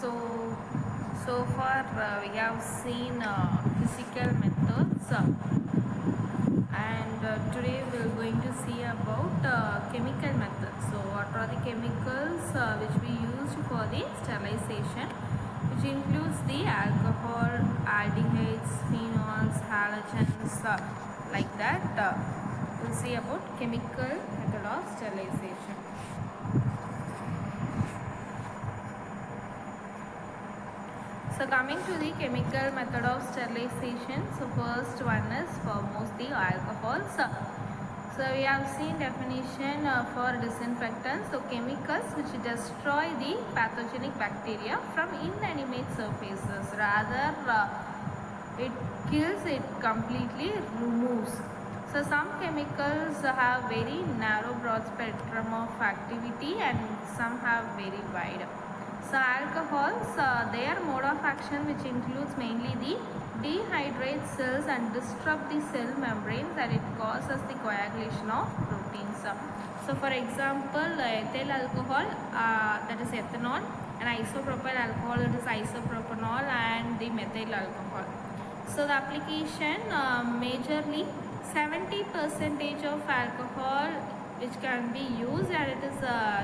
So, so far we have seen physical methods, and today we are going to see about chemical methods. So, what are the chemicals which we use for the sterilization, which includes the alcohol, aldehydes, phenols, halogens, like that. We'll see about chemical method of sterilization. So coming to the chemical method of sterilization, so first one is foremost the alcohols. So we have seen definition for disinfectants, so chemicals which destroy the pathogenic bacteria from inanimate surfaces. Rather, it kills, it completely removes. So some chemicals have very narrow broad spectrum of activity and some have very wide. So alcohols, their mode of action which includes mainly the dehydrate cells and disrupt the cell membranes, and it causes the coagulation of proteins. So for example, ethyl alcohol, that is ethanol, and isopropyl alcohol, that is isopropanol, and the methyl alcohol. So the application, majorly 70% of alcohol which can be used, and it is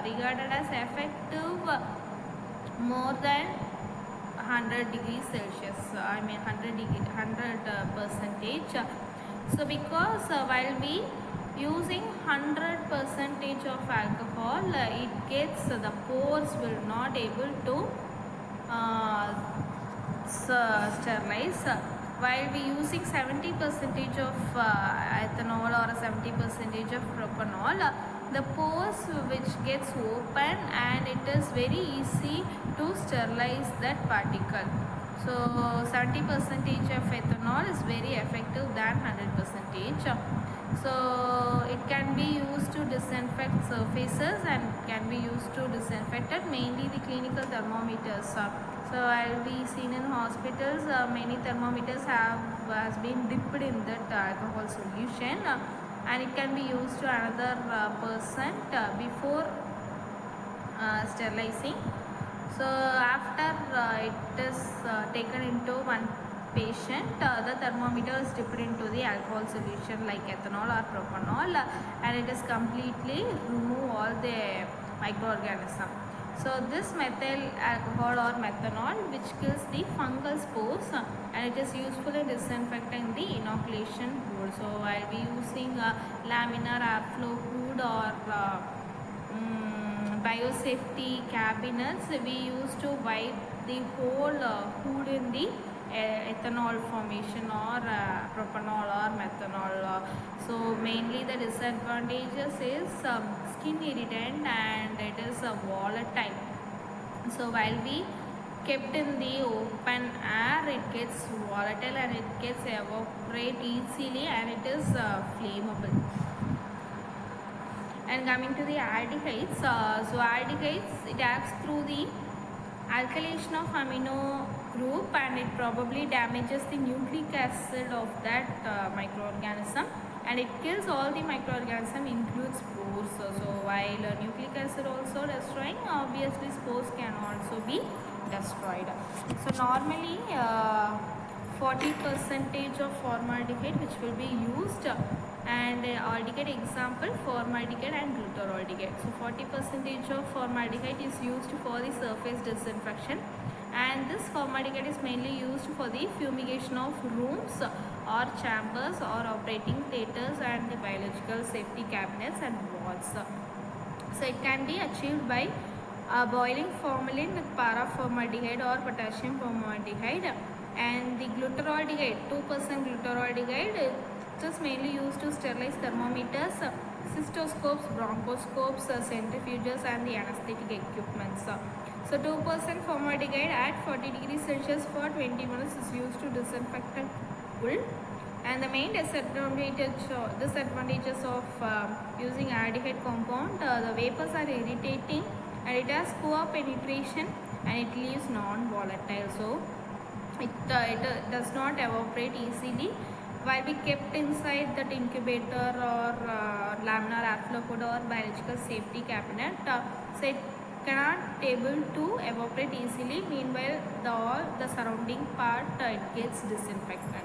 regarded as effective more than 100 degrees Celsius, 100%. So because while we using 100% of alcohol, it gets, the pores will not able to sterilize. While we using 70% of ethanol or 70% of propanol, the pores which gets open and it is very easy to sterilize that particle. So 70% of ethanol is very effective than 100%. So it can be used to disinfect surfaces and can be used to disinfect mainly the clinical thermometers. So I'll be seen in hospitals, many thermometers has been dipped in that alcohol solution, and it can be used to another person before sterilizing. So after it is taken into one patient, the thermometer is dipped into the alcohol solution like ethanol or propanol, and it is completely remove all the microorganisms. So this methyl alcohol or methanol which kills the fungal spores, and it is useful in disinfecting the inoculation wood. So I'll be using laminar airflow hood or biosafety cabinets. We used to wipe the whole hood in the ethanol formation or propanol or methanol. So mainly the disadvantages is skin irritant and it is volatile. So while we kept in the open air, it gets volatile and it gets evaporate easily and it is flammable. And coming to the aldehydes, so aldehydes, it acts through the alkylation of amino group and it probably damages the nucleic acid of that microorganism, and it kills all the microorganism includes spores. So while nucleic acid also destroying, obviously spores can also be destroyed. So normally 40% of formaldehyde which will be used, and aldehyde example formaldehyde and glutaraldehyde. So 40% of formaldehyde is used for the surface disinfection, and this formaldehyde is mainly used for the fumigation of rooms or chambers or operating theatres and the biological safety cabinets and walls. So it can be achieved by boiling formalin with paraformaldehyde or potassium formaldehyde, and the glutaraldehyde, 2% glutaraldehyde, it is mainly used to sterilize thermometers, cystoscopes, bronchoscopes, centrifuges and the anesthetic equipments. So 2% formaldehyde at 40 degrees Celsius for 20 minutes is used to disinfect wool. And the main disadvantages of using aldehyde compound, the vapors are irritating and it has poor penetration and it leaves non-volatile. So it does not evaporate easily. While we kept inside that incubator or laminar airflow hood or biological safety cabinet, so it cannot able to evaporate easily. Meanwhile, the surrounding part it gets disinfectant.